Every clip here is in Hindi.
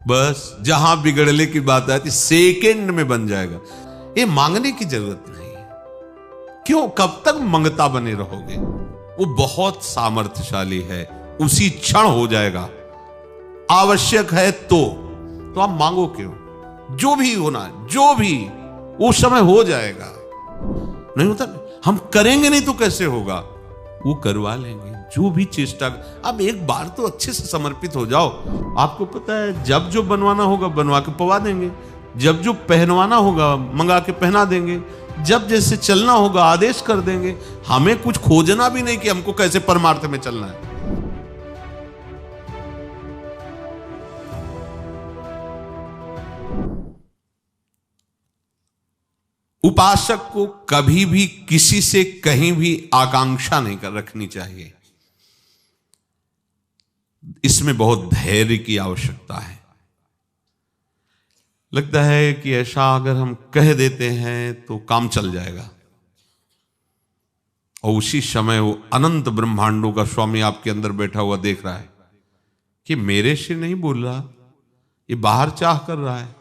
बस जहां बिगड़ने की बात आती सेकंड में बन जाएगा। ये मांगने की जरूरत नहीं है। क्यों, कब तक मंगता बने रहोगे? वो बहुत सामर्थ्यशाली है, उसी क्षण हो जाएगा। आवश्यक है तो आप मांगो क्यों? जो भी होना, जो भी उस समय हो जाएगा। नहीं होता, हम करेंगे नहीं तो कैसे होगा? वो करवा लेंगे जो भी चेष्टा। अब एक बार तो अच्छे से समर्पित हो जाओ। आपको पता है, जब जो बनवाना होगा बनवा के पवा देंगे, जब जो पहनवाना होगा मंगा के पहना देंगे, जब जैसे चलना होगा आदेश कर देंगे। हमें कुछ खोजना भी नहीं कि हमको कैसे परमार्थ में चलना है। उपासक को कभी भी किसी से कहीं भी आकांक्षा नहीं कर रखनी चाहिए। इसमें बहुत धैर्य की आवश्यकता है। लगता है कि ऐसा अगर हम कह देते हैं तो काम चल जाएगा, और उसी समय वो अनंत ब्रह्मांडों का स्वामी आपके अंदर बैठा हुआ देख रहा है कि मेरे से नहीं बोल रहा, ये बाहर चाह कर रहा है,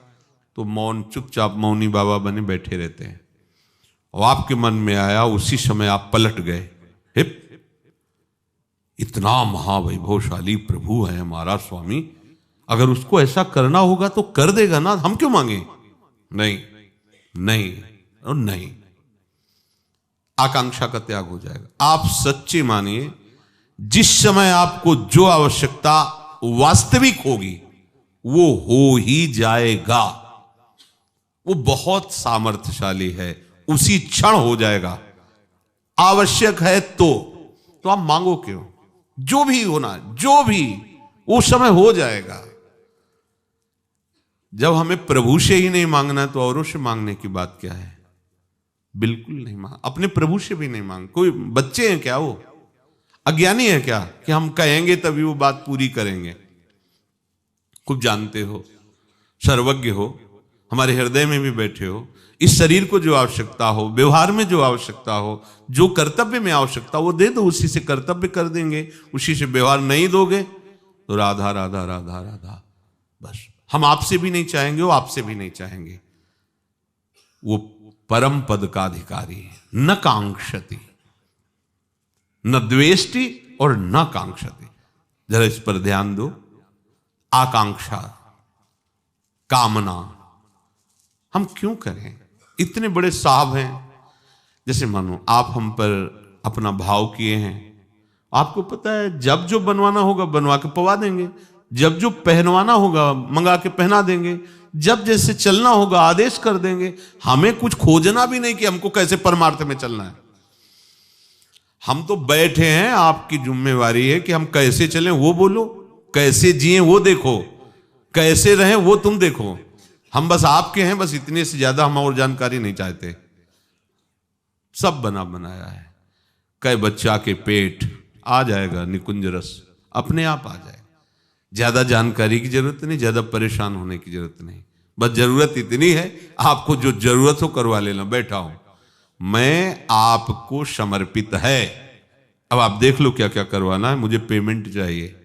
तो मौन, चुपचाप मौनी बाबा बने बैठे रहते हैं। और आपके मन में आया, उसी समय आप पलट गए। हिप, इतना महावैभवशाली प्रभु है हमारा स्वामी, अगर उसको ऐसा करना होगा तो कर देगा ना, हम क्यों मांगे? नहीं नहीं और नहीं। आकांक्षा का त्याग हो जाएगा। आप सच्चे मानिए, जिस समय आपको जो आवश्यकता वास्तविक होगी वो हो ही जाएगा। वो बहुत सामर्थ्यशाली है, उसी क्षण हो जाएगा। आवश्यक है तो आप मांगो क्यों? जो भी होना, जो भी उस समय हो जाएगा। जब हमें प्रभु से ही नहीं मांगना तो औरों से मांगने की बात क्या है? बिल्कुल नहीं मांग, अपने प्रभु से भी नहीं मांग। कोई बच्चे हैं क्या? वो अज्ञानी है क्या कि हम कहेंगे तभी वो बात पूरी करेंगे? खूब जानते हो, सर्वज्ञ हो, हमारे हृदय में भी बैठे हो। इस शरीर को जो आवश्यकता हो, व्यवहार में जो आवश्यकता हो, जो कर्तव्य में आवश्यकता वो दे दो, उसी से कर्तव्य कर देंगे, उसी से व्यवहार नहीं दोगे तो राधा राधा राधा राधा। बस हम आपसे भी नहीं चाहेंगे, वो आपसे भी नहीं चाहेंगे। वो परम पद का अधिकारी है। न कांक्षति, न द्वेष्टि और न कांक्षति। जरा इस पर ध्यान दो। आकांक्षा, कामना हम क्यों करें? इतने बड़े साहब हैं, जैसे मानो आप हम पर अपना भाव किए हैं। आपको पता है, जब जो बनवाना होगा बनवा के पवा देंगे, जब जो पहनवाना होगा मंगा के पहना देंगे, जब जैसे चलना होगा आदेश कर देंगे। हमें कुछ खोजना भी नहीं कि हमको कैसे परमार्थ में चलना है। हम तो बैठे हैं, आपकी जिम्मेवारी है कि हम कैसे चलें वो बोलो, कैसे जिए वो देखो, कैसे रहें वो तुम देखो। हम बस आपके हैं, बस इतने से ज्यादा हम और जानकारी नहीं चाहते। सब बना बनाया है। कई बच्चा के पेट आ जाएगा निकुंज रस, अपने आप आ जाएगा। ज्यादा जानकारी की जरूरत नहीं, ज्यादा परेशान होने की जरूरत नहीं। बस जरूरत इतनी है, आपको जो जरूरत हो करवा लेना। बैठा हूं मैं, आपको समर्पित है। अब आप देख लो क्या क्या करवाना है। मुझे पेमेंट चाहिए,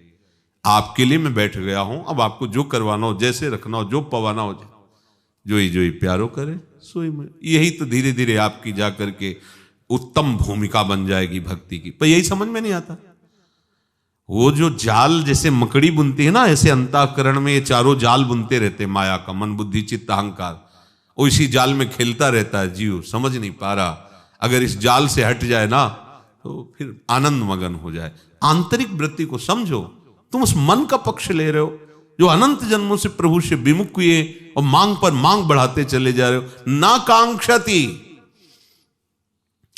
आपके लिए मैं बैठ गया हूं। अब आपको जो करवाना हो, जैसे रखना हो, जो पवाना हो, जो ही प्यारो करे सोई में। यही तो धीरे धीरे आपकी जाकर के उत्तम भूमिका बन जाएगी भक्ति की। पर यही समझ में नहीं आता। वो जो जाल जैसे मकड़ी बुनती है ना, ऐसे अंतःकरण में ये चारों जाल बुनते रहते, माया का, मन बुद्धि चित्त अहंकार। वो इसी जाल में खेलता रहता है जीव, समझ नहीं पा रहा। अगर इस जाल से हट जाए ना तो फिर आनंद मगन हो जाए। आंतरिक वृत्ति को समझो। तुम उस मन का पक्ष ले रहे हो जो अनंत जन्मों से प्रभु से विमुख हुए और मांग पर मांग बढ़ाते चले जा रहे हो। ना कांक्षति,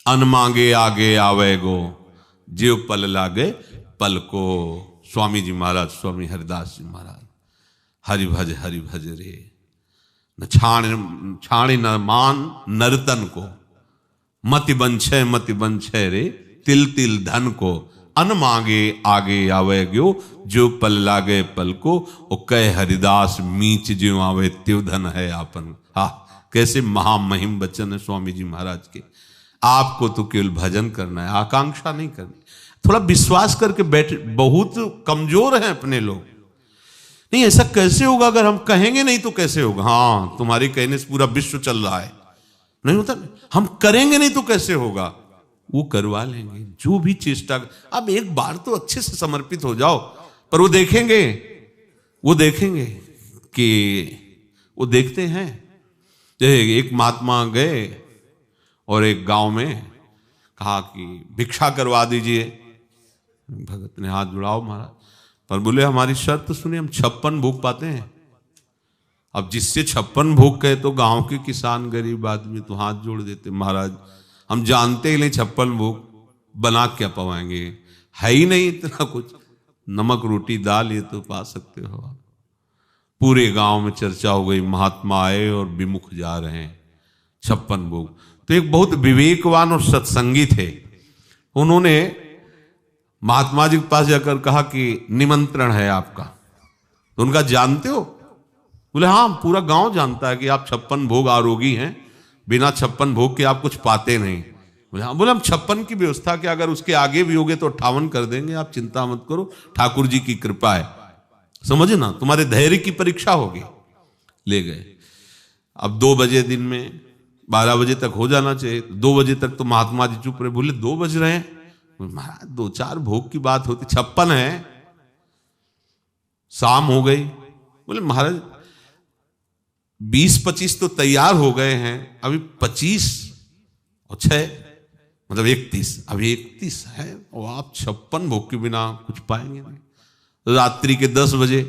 अन मांगे आगे आवे गो, जीव पल लागे पल को। स्वामी जी महाराज, स्वामी हरिदास जी महाराज, हरि भज रे, न छाणे न मान नर्तन को, मति बंछे रे तिल तिल धन को। अन मांगे आगे आवे गयो, जो पल लागे पल को। ओ कह हरिदास मीच ज्यों आवे त्यो धन है आपन। हा, कैसे महामहिम वचन है स्वामी जी महाराज के। आपको तो केवल भजन करना है, आकांक्षा नहीं करनी। थोड़ा विश्वास करके बैठ। बहुत कमजोर हैं अपने लोग, नहीं ऐसा कैसे होगा, अगर हम कहेंगे नहीं तो कैसे होगा? हाँ, तुम्हारे कहने से पूरा विश्व चल रहा है, नहीं होता। हम करेंगे नहीं तो कैसे होगा? वो करवा लेंगे जो भी चेष्टा। अब एक बार तो अच्छे से समर्पित हो जाओ, पर वो देखेंगे कि वो देखते हैं। एक महात्मा गए और एक गांव में कहा कि भिक्षा करवा दीजिए। भगत ने हाथ जुड़ाओ महाराज, पर बोले हमारी शर्त सुनिए, हम 56 भोग पाते हैं। अब जिससे 56 भोग कहे तो गांव के किसान गरीब आदमी तो हाथ जोड़ देते, महाराज हम जानते ही नहीं 56 भोग बना क्या पाएंगे, है ही नहीं इतना कुछ, नमक रोटी दाल ये तो पा सकते हो आप। पूरे गांव में चर्चा हो गई, महात्मा आए और विमुख जा रहे हैं 56 भोग। तो एक बहुत विवेकवान और सत्संगी थे, उन्होंने महात्मा जी के पास जाकर कहा कि निमंत्रण है आपका। तो उनका जानते हो? बोले हाँ, पूरा गांव जानता है कि आप 56 भोग आरोगी हैं, बिना 56 भोग के आप कुछ पाते नहीं। बोले हाँ। बोले हम 56 की व्यवस्था के अगर उसके आगे भी होगे तो 58 कर देंगे, आप चिंता मत करो, ठाकुर जी की कृपा है, समझे ना, तुम्हारे धैर्य की परीक्षा होगी। ले गए। अब 2 बजे दिन में 12 बजे तक हो जाना चाहिए, 2 बजे तक तो महात्मा जी चुप रहे। बोले 2 बज रहे हैं? महाराज 2-4 भोग की बात होती, 56 है। शाम हो गई। बोले महाराज 20-25 तो तैयार हो गए हैं, अभी 25 और 6 मतलब 31, अभी 31 है और आप 56 भोग के बिना कुछ पाएंगे नहीं। रात्रि के 10 बजे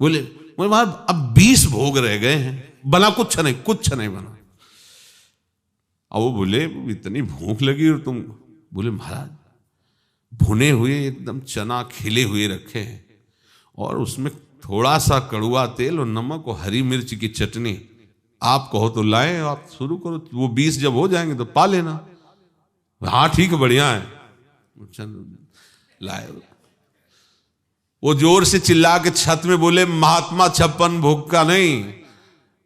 बोले महाराज अब 20 भोग रह गए हैं, बना कुछ नहीं बना। अब वो बोले इतनी भूख लगी और तुम? बोले महाराज भुने हुए एकदम चना खिले हुए रखे हैं और उसमें थोड़ा सा कड़वा तेल और नमक और हरी मिर्च की चटनी, आप कहो तो लाए, आप शुरू करो, वो 20 जब हो जाएंगे तो पा लेना। हाँ ठीक है, बढ़िया है, लाए। वो जोर से चिल्ला के छत में बोले महात्मा 56 भोग का नहीं,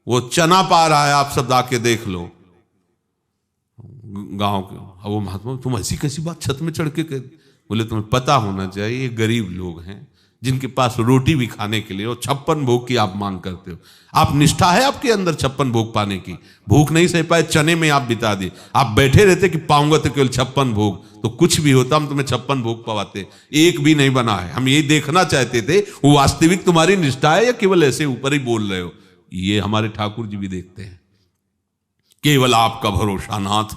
वो चना पा रहा है, आप सब आके देख लो गांव के। अब वो महात्मा तुम ऐसी कैसी बात छत में चढ़ के बोले तुम्हें पता होना चाहिए, ये गरीब लोग हैं जिनके पास रोटी भी खाने के लिए, और 56 भोग की आप मांग करते हो। आप निष्ठा है आपके अंदर 56 भोग पाने की? भूख नहीं सह पाए, चने में आप बिता दिए, आप बैठे रहते कि पाऊंगा तो केवल 56 भोग, तो कुछ भी होता हम तुम्हें 56 भोग पवाते। एक भी नहीं बना है। हम ये देखना चाहते थे वो वास्तविक तुम्हारी निष्ठा है या केवल ऐसे ऊपर ही बोल रहे हो। ये हमारे ठाकुर जी भी देखते हैं, केवल आपका भरोसा नाथ,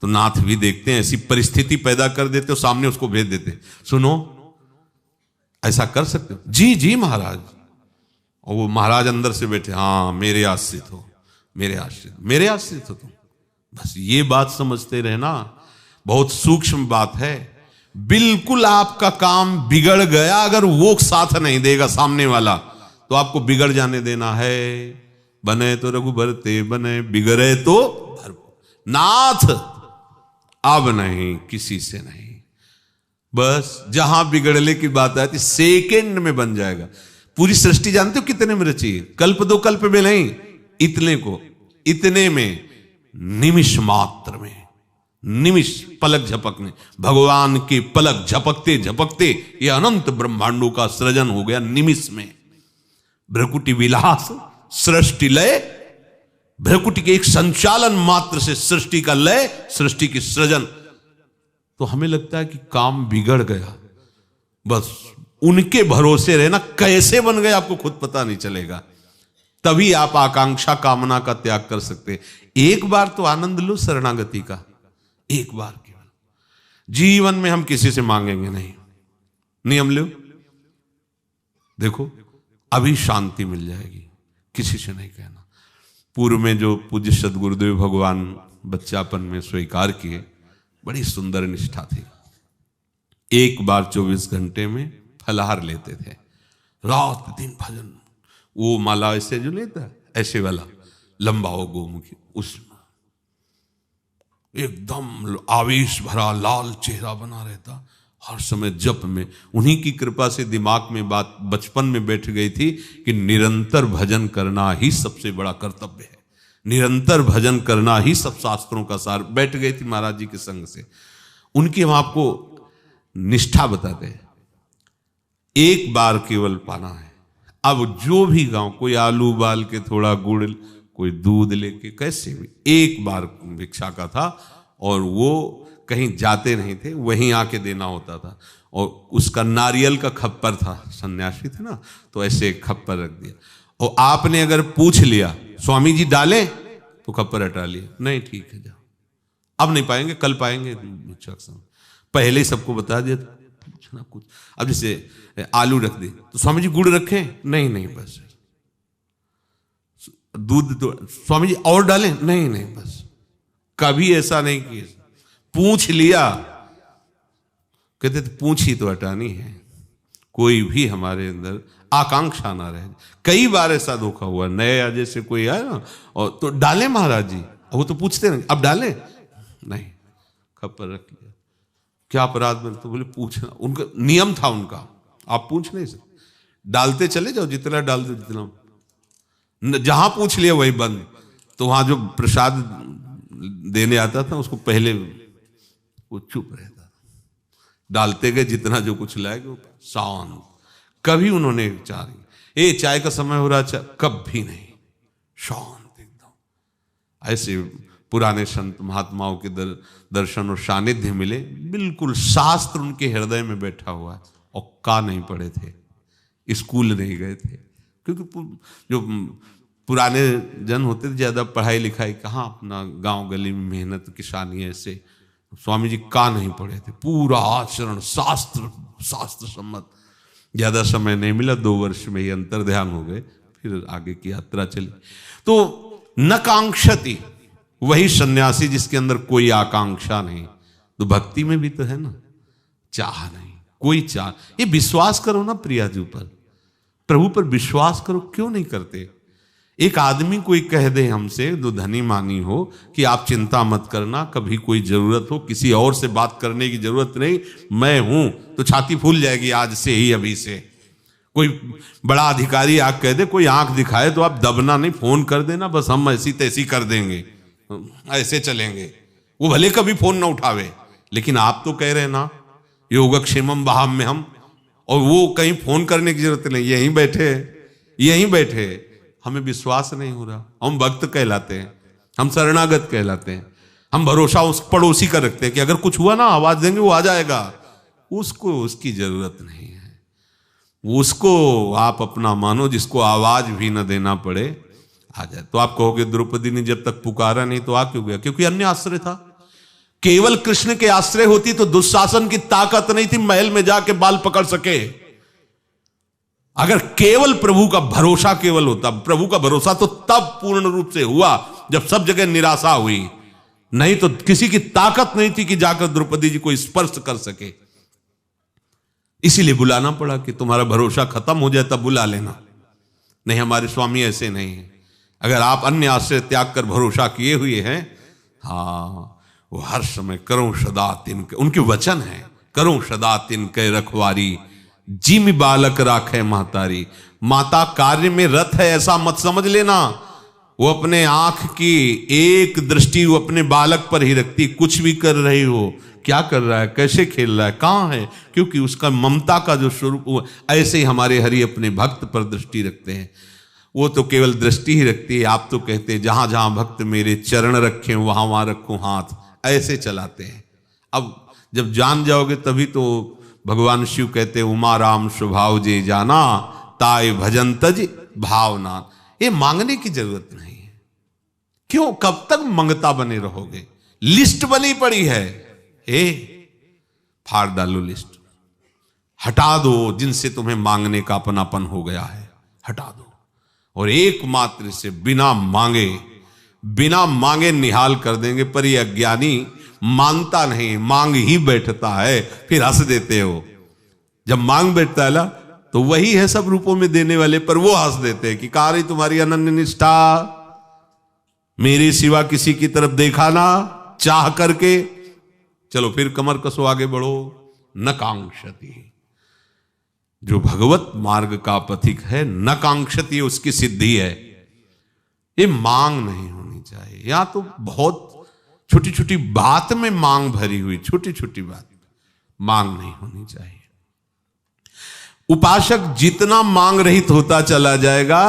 तो नाथ भी देखते हैं। ऐसी परिस्थिति पैदा कर देते हो, सामने उसको भेज देते, सुनो ऐसा कर सकते हो? जी जी महाराज। और वो महाराज अंदर से बैठे, हाँ मेरे आश्रित हो, मेरे आश्रित हो तुम, बस ये बात समझते रहना, बहुत सूक्ष्म बात है। बिल्कुल आपका काम बिगड़ गया अगर वो साथ नहीं देगा सामने वाला, तो आपको बिगड़ जाने देना है। बने तो रघुबर ते बने, बिगड़े तो नाथ, अब नहीं किसी से नहीं। बस जहां बिगड़ने की बात आती सेकंड में बन जाएगा। पूरी सृष्टि जानते हो कितने में रची? कल्प 2 कल्प में नहीं, इतने में, निमिष मात्र में, निमिष पलक झपकने, भगवान के पलक झपकते झपकते ये अनंत ब्रह्मांडों का सृजन हो गया निमिष में। भ्रकुटी विलास सृष्टि लय, भ्रकुटी के एक संचालन मात्र से सृष्टि का लय, सृष्टि की सृजन। तो हमें लगता है कि काम बिगड़ गया, बस उनके भरोसे रहना, कैसे बन गए आपको खुद पता नहीं चलेगा। तभी आप आकांक्षा कामना का त्याग कर सकते। एक बार तो आनंद लो शरणागति का, एक बार केवल। जीवन में हम किसी से मांगेंगे नहीं, नियम लो, देखो अभी शांति मिल जाएगी, किसी से नहीं कहना। पूर्व में जो पूज्य सदगुरुदेव भगवान बच्चापन में स्वीकार किए, बड़ी सुंदर निष्ठा थी। एक बार 24 घंटे में फलाहार लेते थे, रात दिन भजन। वो माला ऐसे जो लेता है, ऐसे वाला लंबा हो गोमुखी, उसमें एकदम आवेश भरा लाल चेहरा बना रहता, हर समय जप में। उन्हीं की कृपा से दिमाग में बात बचपन में बैठ गई थी कि निरंतर भजन करना ही सबसे बड़ा कर्तव्य है, निरंतर भजन करना ही सब शास्त्रों का सार। बैठ गई थी महाराज जी के संग से। उनकी हम आपको निष्ठा बताते हैं, एक बार केवल पाना है, अब जो भी गांव, कोई आलू उबाल के थोड़ा गुड़, कोई दूध लेके, कैसे भी एक बार भिक्षा का था, और वो कहीं जाते नहीं थे, वहीं आके देना होता था। और उसका नारियल का खप्पर था, सन्यासी थे ना, तो ऐसे खप्पर रख दिया। और आपने अगर पूछ लिया स्वामी जी डालें, तो खप्पर हटा लिया, नहीं ठीक है जाओ, अब नहीं पाएंगे, कल पाएंगे। पहले ही सबको बता दिया था, पूछना कुछ। अब जैसे आलू रख दे तो स्वामी जी गुड़ रखें, नहीं नहीं बस। दूध तो स्वामी जी और डालें, नहीं नहीं बस। कभी ऐसा नहीं किया, पूछ लिया, कहते थे पूछ ही तो हटानी है, कोई भी हमारे अंदर आकांक्षा ना रहे। कई बार ऐसा धोखा हुआ, नया जैसे कोई आया ना, और तो डालें महाराज जी, वो तो पूछते नहीं, अब डालें, नहीं खप्पर रख लिया। क्या अपराध में? तो बोले पूछना, उनका नियम था उनका, आप पूछ नहीं सकते, डालते चले जाओ, जितना डाल दो जितना। जहां पूछ लिया वही बंद। तो वहां जो प्रसाद देने आता था उसको पहले वो चुप रहता था, डालते गए जितना जो कुछ लाएगा शांत। कभी उन्होंने चाय का समय हो रहा, कभी नहीं, शांत एकदम। ऐसे पुराने संत महात्माओं के दर्शन और सानिध्य मिले, बिल्कुल शास्त्र उनके हृदय में बैठा हुआ है। और का नहीं पढ़े थे, स्कूल नहीं गए थे, क्योंकि जो पुराने जन होते थे ज्यादा पढ़ाई लिखाई कहाँ, अपना गांव गली में मेहनत किसानी ऐसे। स्वामी जी का नहीं पढ़े थे, पूरा आचरण शास्त्र सम्मत। ज्यादा समय नहीं मिला, 2 वर्ष में ही अंतर ध्यान हो गए, फिर आगे की यात्रा चली। तो न कांक्षति, वही सन्यासी जिसके अंदर कोई आकांक्षा नहीं। तो भक्ति में भी तो है ना, चाह नहीं, कोई चाह। ये विश्वास करो ना प्रिया जी पर, प्रभु पर विश्वास करो, क्यों नहीं करते? एक आदमी कोई कह दे हमसे, जो धनी मानी हो, कि आप चिंता मत करना, कभी कोई जरूरत हो, किसी और से बात करने की जरूरत नहीं, मैं हूं, तो छाती फूल जाएगी आज से ही, अभी से। कोई बड़ा अधिकारी आग कह दे, कोई आंख दिखाए, तो आप दबना नहीं, फोन कर देना, बस हम ऐसी तैसी कर देंगे, ऐसे चलेंगे। वो भले कभी फोन ना उठावे, लेकिन आप तो कह रहे ना योगक्षेमम वहाम में हम, और वो कहीं फोन करने की जरूरत नहीं, यहीं बैठे। हमें विश्वास नहीं हो रहा, हम भक्त कहलाते हैं, हम शरणागत कहलाते हैं, हम भरोसा उस पड़ोसी का रखते हैं कि अगर कुछ हुआ ना आवाज देंगे वो आ जाएगा। उसको उसकी जरूरत नहीं है, उसको आप अपना मानो, जिसको आवाज भी न देना पड़े आ जाए। तो आप कहोगे द्रौपदी ने जब तक पुकारा नहीं तो आ क्यों गया? क्योंकि अन्य आश्रय था। केवल कृष्ण के आश्रय होती तो दुशासन की ताकत नहीं थी महल में जाके बाल पकड़ सके। अगर केवल प्रभु का भरोसा केवल होता, प्रभु का भरोसा तो तब पूर्ण रूप से हुआ जब सब जगह निराशा हुई, नहीं तो किसी की ताकत नहीं थी कि जाकर द्रौपदी जी को स्पर्श कर सके। इसीलिए बुलाना पड़ा कि तुम्हारा भरोसा खत्म हो जाए तब बुला लेना। नहीं, हमारे स्वामी ऐसे नहीं है। अगर आप अन्य आश्रय त्याग कर भरोसा किए हुए हैं, हाँ, वो हर समय करो सदा तिनके, उनके वचन है, करो सदा तिनके रखवारी, जिम बालक राखे महतारी। माता कार्य में रत है ऐसा मत समझ लेना, वो अपने आंख की एक दृष्टि वो अपने बालक पर ही रखती। कुछ भी कर रही हो, क्या कर रहा है, कैसे खेल रहा है, कहाँ है, क्योंकि उसका ममता का जो स्वरूप, ऐसे ही हमारे हरि अपने भक्त पर दृष्टि रखते हैं। वो तो केवल दृष्टि ही रखती है, आप तो कहते हैं जहां जहां भक्त मेरे चरण रखे वहां वहां रखो हाथ, ऐसे चलाते हैं। अब जब जान जाओगे तभी तो भगवान शिव कहते उमा राम स्वभाव जे जाना, ताय भजन तज भावना। ये मांगने की जरूरत नहीं है। क्यों, कब तक मंगता बने रहोगे? लिस्ट बनी पड़ी है, फाड़ डालो लिस्ट, हटा दो जिनसे तुम्हें मांगने का अपनापन हो गया है, हटा दो, और एकमात्र से बिना मांगे निहाल कर देंगे। पर ये अज्ञानी मांगता नहीं, मांग ही बैठता है, फिर हंस देते हो। जब मांग बैठता है ना तो वही है सब रूपों में देने वाले, पर वो हंस देते हैं कि कहा रही तुम्हारी अनन्य निष्ठा, मेरे सिवा किसी की तरफ देखा ना चाह करके, चलो फिर कमर कसो आगे बढ़ो। न कांक्षति, जो भगवत मार्ग का पथिक है, न कांक्षति उसकी सिद्धि है। ये मांग नहीं होनी चाहिए। या तो बहुत छोटी छोटी बात में मांग भरी हुई, छोटी छोटी बात मांग नहीं होनी चाहिए। उपासक जितना मांग रहित होता चला जाएगा,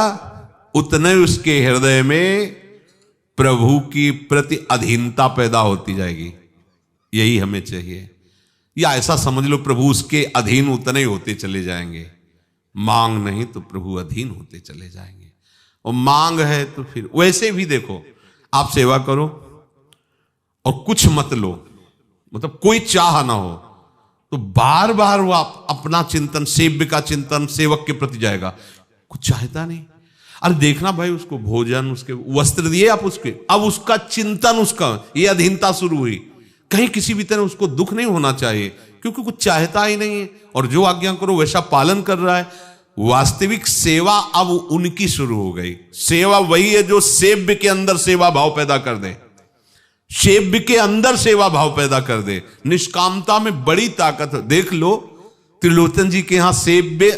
उतने उसके हृदय में प्रभु की प्रति अधीनता पैदा होती जाएगी। यही हमें चाहिए। या ऐसा समझ लो, प्रभु उसके अधीन उतने ही होते चले जाएंगे। मांग नहीं तो प्रभु अधीन होते चले जाएंगे। और मांग है तो फिर वैसे भी देखो, आप सेवा करो और कुछ मत लो, मतलब कोई चाह ना हो, तो बार बार वो आप अपना चिंतन, सेव्य का चिंतन सेवक के प्रति जाएगा। कुछ चाहता नहीं। अरे देखना भाई, उसको भोजन, उसके वस्त्र दिए आप उसके, अब उसका चिंतन, उसका ये अधीनता शुरू हुई। कहीं किसी भी तरह उसको दुख नहीं होना चाहिए, क्योंकि कुछ चाहता ही नहीं है और जो आज्ञा करो वैसा पालन कर रहा है। वास्तविक सेवा अब उनकी शुरू हो गई। सेवा वही है जो सेव्य के अंदर सेवा भाव पैदा कर दे, सेव्य के अंदर सेवा भाव पैदा कर दे। निष्कामता में बड़ी ताकत है। देख लो, त्रिलोचन जी के यहां सेव्य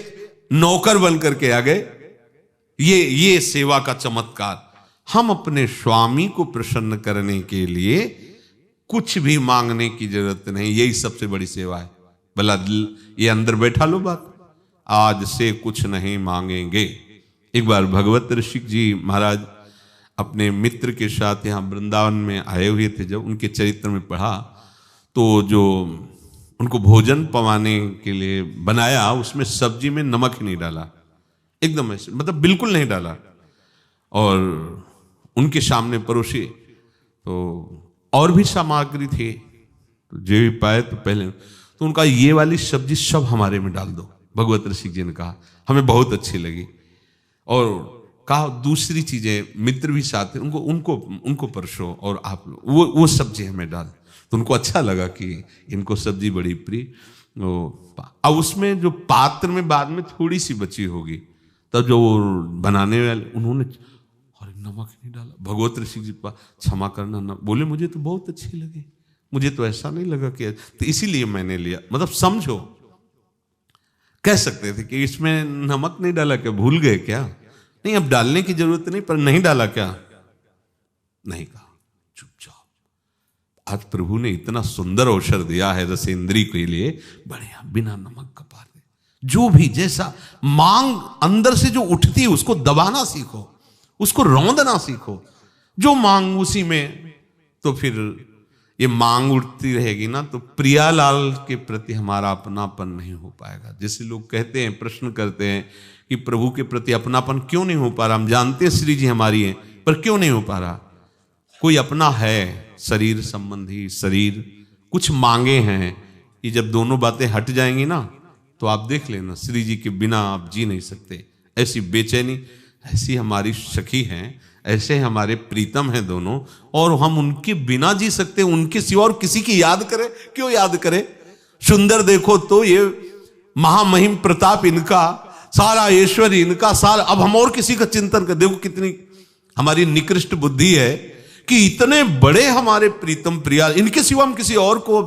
नौकर बन करके आ गए। ये सेवा का चमत्कार। हम अपने स्वामी को प्रसन्न करने के लिए कुछ भी मांगने की जरूरत नहीं, यही सबसे बड़ी सेवा है। भला ये अंदर बैठा लो बात, आज से कुछ नहीं मांगेंगे। एक बार भगवत ऋषिक जी महाराज अपने मित्र के साथ यहाँ वृंदावन में आए हुए थे। जब उनके चरित्र में पढ़ा तो जो उनको भोजन पवाने के लिए बनाया, उसमें सब्जी में नमक ही नहीं डाला, एकदम ऐसे, मतलब बिल्कुल नहीं डाला। और उनके सामने परोसे तो और भी सामग्री थी, तो जो भी पाए तो पहले तो उनका ये वाली सब्जी सब हमारे में डाल दो। भगवत ऋषिक जी ने कहा, हमें बहुत अच्छी लगी। और कहा दूसरी चीजें, मित्र भी साथ थे, उनको परसो और आप वो सब्जी हमें डाल। तो उनको अच्छा लगा कि इनको सब्जी बड़ी प्रिय। अब उसमें जो पात्र में बाद में थोड़ी सी बची होगी, तब जो बनाने वाले उन्होंने अरे नमक नहीं डाला। भगवत ऋषि जी क्षमा करना न बोले, मुझे तो बहुत अच्छी लगी, मुझे तो ऐसा नहीं लगा कि, तो इसीलिए मैंने लिया। मतलब समझो, कह सकते थे कि इसमें नमक नहीं डाला, क्या भूल गए क्या? नहीं, अब डालने की जरूरत नहीं, पर नहीं डाला क्या? नहीं कहा, चुपचाप। आज प्रभु ने इतना सुंदर अवसर दिया है रसेंद्री के लिए, बढ़िया बिना नमक का पा दे। जो भी जैसा मांग अंदर से जो उठती है उसको दबाना सीखो, उसको रौंदना सीखो। जो मांग उसी में, तो फिर ये मांग उठती रहेगी ना, तो प्रियालाल के प्रति हमारा अपनापन नहीं हो पाएगा। जैसे लोग कहते हैं, प्रश्न करते हैं कि प्रभु के प्रति अपनापन क्यों नहीं हो पा रहा। हम जानते हैं श्री जी हमारी हैं, पर क्यों नहीं हो पा रहा? कोई अपना है, शरीर संबंधी, शरीर कुछ मांगे हैं। ये जब दोनों बातें हट जाएंगी ना, तो आप देख लेना, श्री जी के बिना आप जी नहीं सकते। ऐसी बेचैनी, ऐसी हमारी सखी हैं, ऐसे हमारे प्रीतम हैं दोनों, और हम उनके बिना जी सकते हैं, उनके सिवा और किसी की याद करें? क्यों याद करें? सुंदर देखो तो ये महामहिम प्रताप इनका, सारा ऐश्वर्य इनका, सारा, अब हम और किसी का चिंतन कर। देखो कितनी हमारी निकृष्ट बुद्धि है कि इतने बड़े हमारे प्रीतम प्रिया, इनके सिवा हम किसी और को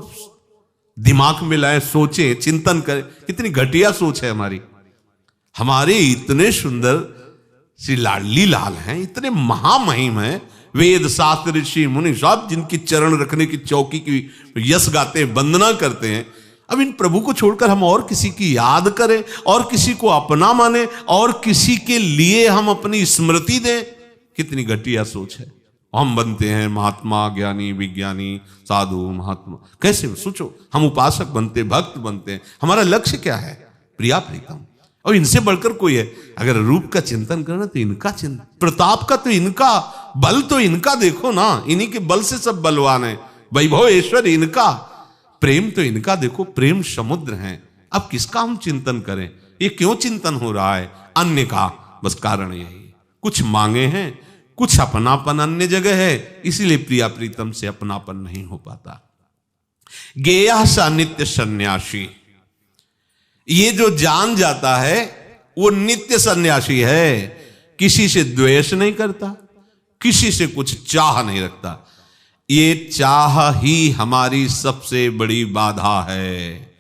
दिमाग में लाए, सोचे, चिंतन करें। कितनी घटिया सोच है हमारी। हमारे इतने सुंदर श्री लाडली लाल हैं, इतने महामहिम हैं, वेद शास्त्र ऋषि मुनि सब जिनकी चरण रखने की चौकी की यश गाते हैं, वंदना करते हैं। अब इन प्रभु को छोड़कर हम और किसी की याद करें, और किसी को अपना माने, और किसी के लिए हम अपनी स्मृति दें? कितनी घटिया सोच है। हम बनते हैं महात्मा, ज्ञानी, विज्ञानी, साधु, महात्मा। कैसे सोचो, हम उपासक बनते, भक्त बनते हैं। हमारा लक्ष्य क्या है? प्रिया प्रीतम। और इनसे बढ़कर कोई है? अगर रूप का चिंतन करना तो इनका चिंतन, प्रताप का तो इनका, बल तो इनका देखो ना, इन्हीं के बल से सब बलवान है। वैभव ऐश्वर्य इनका, प्रेम तो इनका देखो, प्रेम समुद्र है। अब किसका हम चिंतन करें? ये क्यों चिंतन हो रहा है? अन्य का। बस कारण यही, कुछ मांगे हैं, कुछ अपनापन अन्य जगह है, इसीलिए प्रिया प्रीतम से अपनापन नहीं हो पाता। गेया सा नित्य सन्यासी, ये जो जान जाता है वो नित्य सन्यासी है। किसी से द्वेष नहीं करता, किसी से कुछ चाह नहीं रखता। ये चाह ही हमारी सबसे बड़ी बाधा है।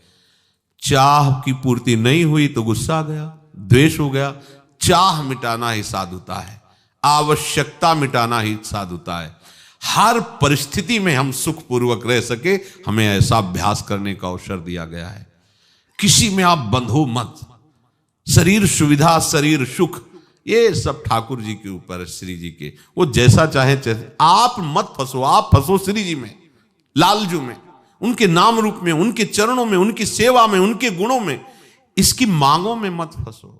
चाह की पूर्ति नहीं हुई तो गुस्सा आ गया, द्वेष हो गया। चाह मिटाना ही साधुता है, आवश्यकता मिटाना ही साधुता है। हर परिस्थिति में हम सुखपूर्वक रह सके, हमें ऐसा अभ्यास करने का अवसर दिया गया है। किसी में आप बंधो मत। शरीर सुविधा, शरीर सुख, ये सब ठाकुर जी के ऊपर है, श्री जी के। वो जैसा चाहे आप मत फंसो, आप फंसो श्री जी में, लालजू में, उनके नाम रूप में, उनके चरणों में, उनकी सेवा में, उनके गुणों में, इसकी मांगों में मत फंसो।